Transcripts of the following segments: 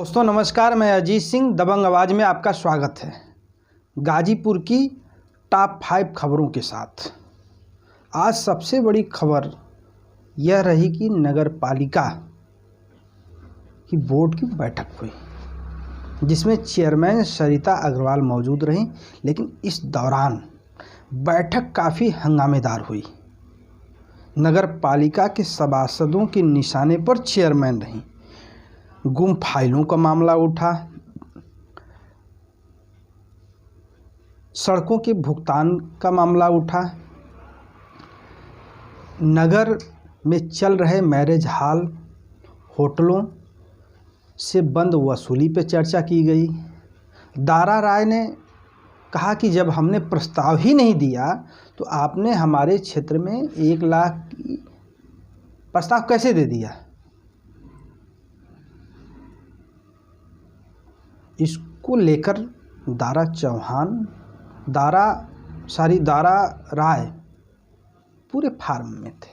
दोस्तों नमस्कार, मैं अजीत सिंह दबंग आवाज़ में आपका स्वागत है। गाजीपुर की टॉप 5 खबरों के साथ आज सबसे बड़ी खबर यह रही कि नगर पालिका की बोर्ड की बैठक हुई, जिसमें चेयरमैन सरिता अग्रवाल मौजूद रहीं। लेकिन इस दौरान बैठक काफ़ी हंगामेदार हुई। नगर पालिका के सभासदों के निशाने पर चेयरमैन रहीं। गुम फाइलों का मामला उठा, सड़कों के भुगतान का मामला उठा, नगर में चल रहे मैरिज हॉल होटलों से बंद वसूली पर चर्चा की गई। दारा राय ने कहा कि जब हमने प्रस्ताव ही नहीं दिया तो आपने हमारे क्षेत्र में 1 लाख की प्रस्ताव कैसे दे दिया। इसको लेकर दारा राय पूरे फार्म में थे।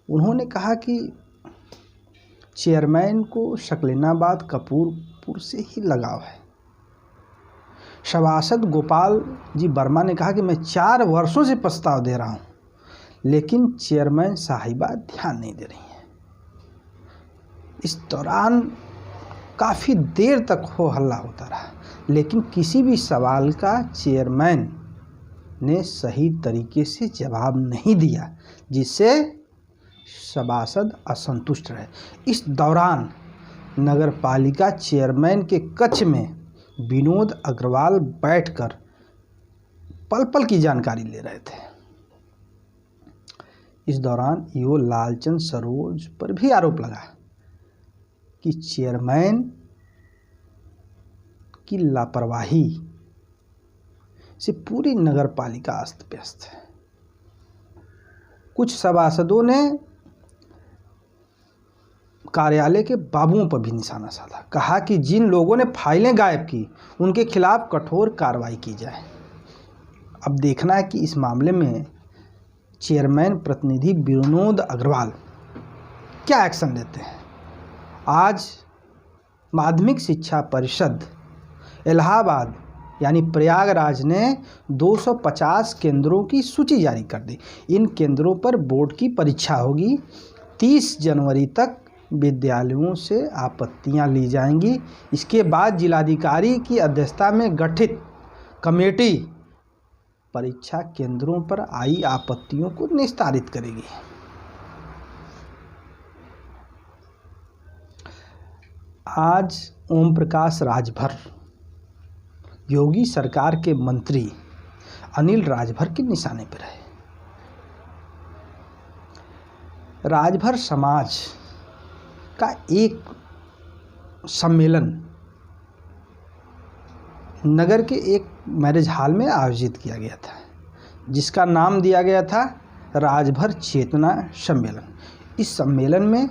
उन्होंने कहा कि चेयरमैन को शकलेनाबाद कपूरपुर से ही लगाव है। सभासद गोपाल जी वर्मा ने कहा कि मैं 4 वर्षों से प्रस्ताव दे रहा हूं, लेकिन चेयरमैन साहिबा ध्यान नहीं दे रही हैं। इस दौरान काफ़ी देर तक हो हल्ला होता रहा, लेकिन किसी भी सवाल का चेयरमैन ने सही तरीके से जवाब नहीं दिया, जिससे सभासद असंतुष्ट रहे। इस दौरान नगर पालिका चेयरमैन के कक्ष में विनोद अग्रवाल बैठकर पल पल की जानकारी ले रहे थे। इस दौरान ईओ लालचंद सरोज पर भी आरोप लगा कि चेयरमैन की लापरवाही से पूरी नगर पालिका अस्त व्यस्त है। कुछ सभासदों ने कार्यालय के बाबुओं पर भी निशाना साधा। कहा कि जिन लोगों ने फाइलें गायब की उनके खिलाफ कठोर कार्रवाई की जाए। अब देखना है कि इस मामले में चेयरमैन प्रतिनिधि विनोद अग्रवाल क्या एक्शन लेते हैं। आज माध्यमिक शिक्षा परिषद इलाहाबाद यानी प्रयागराज ने 250 केंद्रों की सूची जारी कर दी। इन केंद्रों पर बोर्ड की परीक्षा होगी। 30 जनवरी तक विद्यालयों से आपत्तियां ली जाएंगी। इसके बाद जिलाधिकारी की अध्यक्षता में गठित कमेटी परीक्षा केंद्रों पर आई आपत्तियों को निस्तारित करेगी। आज ओम प्रकाश राजभर योगी सरकार के मंत्री अनिल राजभर के निशाने पर रहे। राजभर समाज का एक सम्मेलन नगर के एक मैरिज हॉल में आयोजित किया गया था, जिसका नाम दिया गया था राजभर चेतना सम्मेलन। इस सम्मेलन में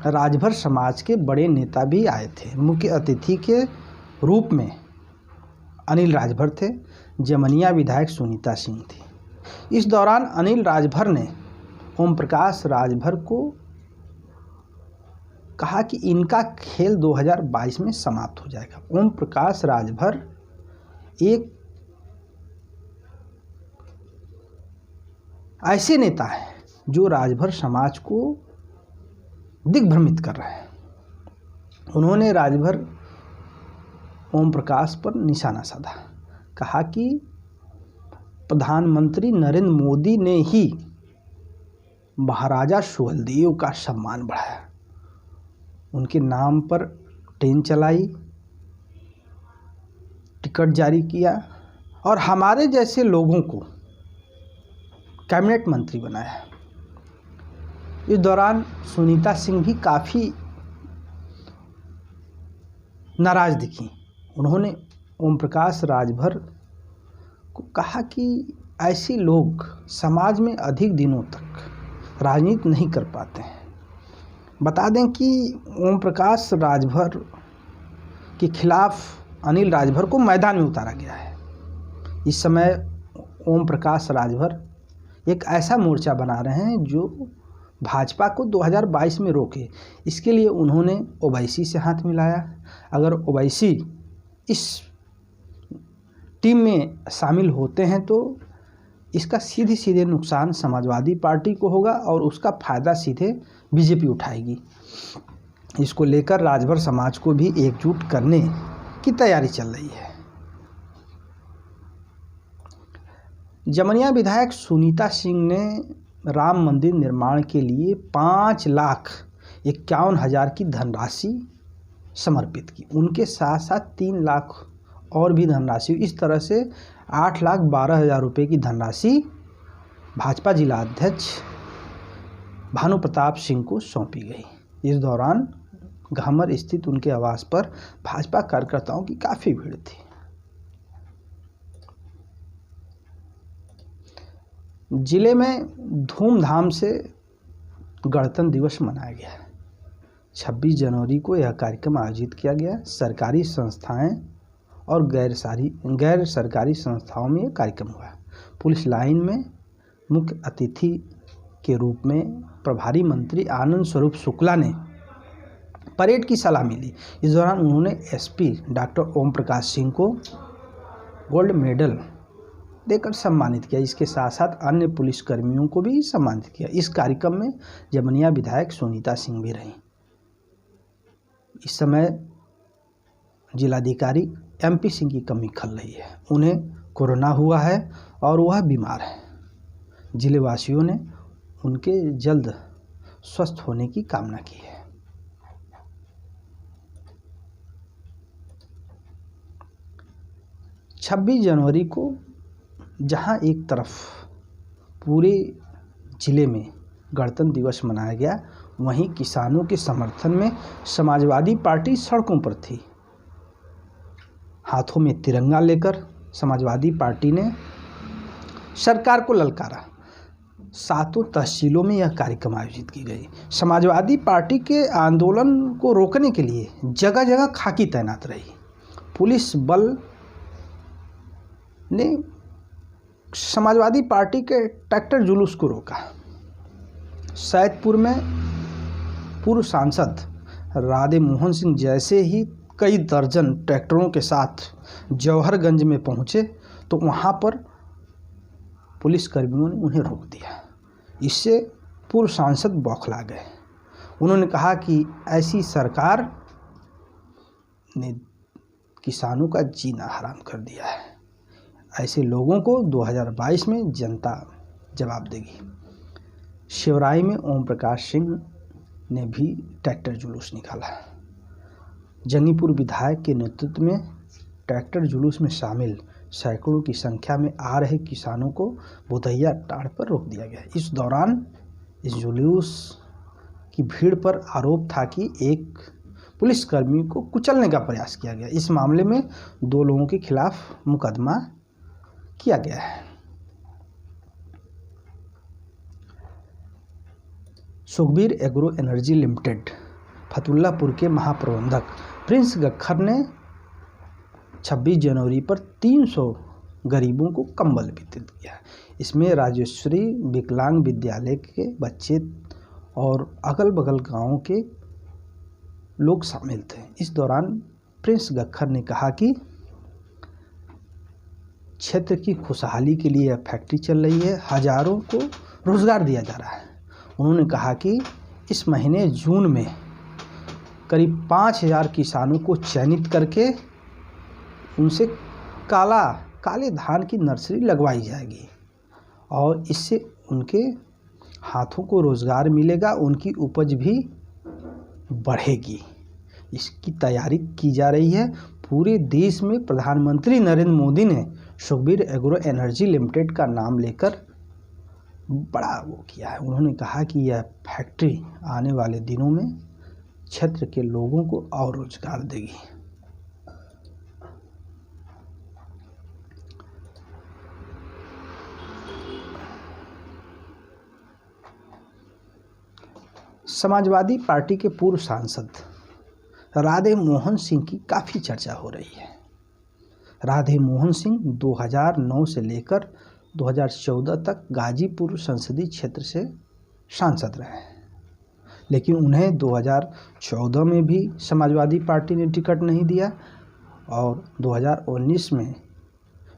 राजभर समाज के बड़े नेता भी आए थे। मुख्य अतिथि के रूप में अनिल राजभर थे। जमनिया विधायक सुनीता सिंह थी। इस दौरान अनिल राजभर ने ओम प्रकाश राजभर को कहा कि इनका खेल 2022 में समाप्त हो जाएगा। ओम प्रकाश राजभर एक ऐसे नेता हैं जो राजभर समाज को दिग्भ्रमित कर रहे हैं। उन्होंने राजभर ओम प्रकाश पर निशाना साधा। कहा कि प्रधानमंत्री नरेंद्र मोदी ने ही महाराजा सुहेलदेव का सम्मान बढ़ाया, उनके नाम पर ट्रेन चलाई, टिकट जारी किया और हमारे जैसे लोगों को कैबिनेट मंत्री बनाया। इस दौरान सुनीता सिंह भी काफ़ी नाराज दिखी। उन्होंने ओम प्रकाश राजभर को कहा कि ऐसे लोग समाज में अधिक दिनों तक राजनीति नहीं कर पाते हैं। बता दें कि ओम प्रकाश राजभर के खिलाफ अनिल राजभर को मैदान में उतारा गया है। इस समय ओम प्रकाश राजभर एक ऐसा मोर्चा बना रहे हैं जो भाजपा को 2022 में रोके। इसके लिए उन्होंने ओवैसी से हाथ मिलाया। अगर ओवैसी इस टीम में शामिल होते हैं तो इसका सीधे सीधे नुकसान समाजवादी पार्टी को होगा और उसका फ़ायदा सीधे बीजेपी उठाएगी। इसको लेकर राजभर समाज को भी एकजुट करने की तैयारी चल रही है। जमनिया विधायक सुनीता सिंह ने राम मंदिर निर्माण के लिए 5,51,000 की धनराशि समर्पित की। उनके साथ साथ 3 लाख और भी धनराशि, इस तरह से 8,12,000 रुपये की धनराशि भाजपा जिला अध्यक्ष भानु प्रताप सिंह को सौंपी गई। इस दौरान घामर स्थित उनके आवास पर भाजपा कार्यकर्ताओं की काफ़ी भीड़ थी। जिले में धूमधाम से गणतंत्र दिवस मनाया गया। 26 जनवरी को यह कार्यक्रम आयोजित किया गया। सरकारी संस्थाएं और गैर सरकारी संस्थाओं में यह कार्यक्रम हुआ। पुलिस लाइन में मुख्य अतिथि के रूप में प्रभारी मंत्री आनंद स्वरूप शुक्ला ने परेड की सलामी ली। इस दौरान उन्होंने एसपी डॉक्टर ओम प्रकाश सिंह को गोल्ड मेडल देकर सम्मानित किया। इसके साथ साथ अन्य पुलिसकर्मियों को भी सम्मानित किया। इस कार्यक्रम में जमनिया विधायक सुनीता सिंह भी रहीं। इस समय जिलाधिकारी एमपी सिंह की कमी खल रही है। उन्हें कोरोना हुआ है और वह बीमार है। जिले वासियों ने उनके जल्द स्वस्थ होने की कामना की है। छब्बीस जनवरी को जहां एक तरफ पूरे जिले में गणतंत्र दिवस मनाया गया, वहीं किसानों के समर्थन में समाजवादी पार्टी सड़कों पर थी। हाथों में तिरंगा लेकर समाजवादी पार्टी ने सरकार को ललकारा। 7 तहसीलों में यह कार्यक्रम आयोजित की गई। समाजवादी पार्टी के आंदोलन को रोकने के लिए जगह जगह खाकी तैनात रही। पुलिस बल ने समाजवादी पार्टी के ट्रैक्टर जुलूस को रोका। सैदपुर में पूर्व सांसद राधे मोहन सिंह जैसे ही कई दर्जन ट्रैक्टरों के साथ जौहरगंज में पहुंचे तो वहां पर पुलिसकर्मियों ने उन्हें रोक दिया। इससे पूर्व सांसद बौखला गए। उन्होंने कहा कि ऐसी सरकार ने किसानों का जीना हराम कर दिया है। ऐसे लोगों को 2022 में जनता जवाब देगी। शिवराई में ओम प्रकाश सिंह ने भी ट्रैक्टर जुलूस निकाला। जंगीपुर विधायक के नेतृत्व में ट्रैक्टर जुलूस में शामिल सैकड़ों की संख्या में आ रहे किसानों को बुधैया टाड़ पर रोक दिया गया। इस दौरान इस जुलूस की भीड़ पर आरोप था कि एक पुलिसकर्मी को कुचलने का प्रयास किया गया। इस मामले में 2 लोगों के खिलाफ मुकदमा किया गया है। सुखबीर एग्रो एनर्जी लिमिटेड फतुल्लापुर के महाप्रबंधक प्रिंस गक्खर ने 26 जनवरी पर 300 गरीबों को कंबल वितरित किया। इसमें राजेश्वरी विकलांग विद्यालय के बच्चे और अगल बगल गांवों के लोग शामिल थे। इस दौरान प्रिंस गक्खर ने कहा कि क्षेत्र की खुशहाली के लिए यह फैक्ट्री चल रही है। हजारों को रोजगार दिया जा रहा है। उन्होंने कहा कि इस महीने जून में करीब 5,000 किसानों को चयनित करके उनसे काले धान की नर्सरी लगवाई जाएगी और इससे उनके हाथों को रोजगार मिलेगा, उनकी उपज भी बढ़ेगी। इसकी तैयारी की जा रही है। पूरे देश में प्रधानमंत्री नरेंद्र मोदी ने सुखबीर एग्रो एनर्जी लिमिटेड का नाम लेकर बड़ा वो किया है। उन्होंने कहा कि यह फैक्ट्री आने वाले दिनों में क्षेत्र के लोगों को और रोजगार देगी। समाजवादी पार्टी के पूर्व सांसद राधे मोहन सिंह की काफ़ी चर्चा हो रही है। राधे मोहन सिंह 2009 से लेकर 2014 तक गाजीपुर संसदीय क्षेत्र से सांसद रहे हैं। लेकिन उन्हें 2014 में भी समाजवादी पार्टी ने टिकट नहीं दिया और 2019 में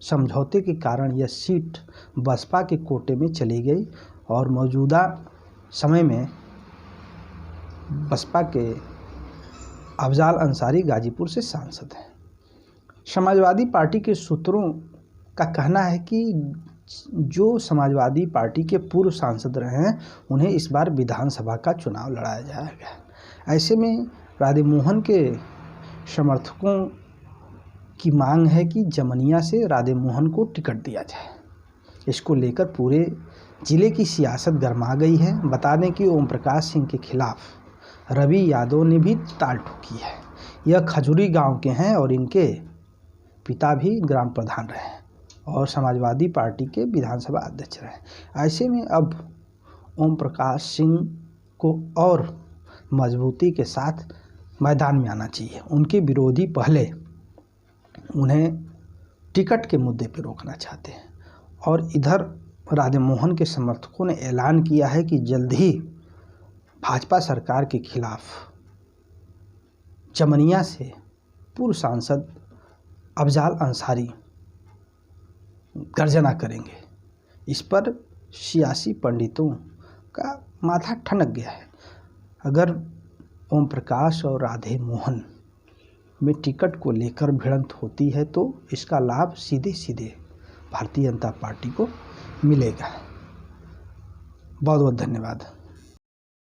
समझौते के कारण यह सीट बसपा के कोटे में चली गई और मौजूदा समय में बसपा के अफजाल अंसारी गाजीपुर से सांसद हैं। समाजवादी पार्टी के सूत्रों का कहना है कि जो समाजवादी पार्टी के पूर्व सांसद रहे हैं उन्हें इस बार विधानसभा का चुनाव लड़ाया जाएगा। ऐसे में राधे मोहन के समर्थकों की मांग है कि जमनिया से राधे मोहन को टिकट दिया जाए। इसको लेकर पूरे ज़िले की सियासत गरमा गई है। बता दें कि ओम प्रकाश सिंह के खिलाफ रवि यादव ने भी ताल ठोकी है। यह खजूरी गांव के हैं और इनके पिता भी ग्राम प्रधान रहे और समाजवादी पार्टी के विधानसभा अध्यक्ष रहे। ऐसे में अब ओम प्रकाश सिंह को और मजबूती के साथ मैदान में आना चाहिए। उनके विरोधी पहले उन्हें टिकट के मुद्दे पर रोकना चाहते हैं और इधर राधे मोहन के समर्थकों ने ऐलान किया है कि जल्द ही भाजपा सरकार के खिलाफ जमनिया से पूर्व सांसद अफजाल अंसारी गर्जना करेंगे। इस पर सियासी पंडितों का माथा ठनक गया है। अगर ओम प्रकाश और राधे मोहन में टिकट को लेकर भिड़ंत होती है तो इसका लाभ सीधे सीधे भारतीय जनता पार्टी को मिलेगा। बहुत बहुत धन्यवाद।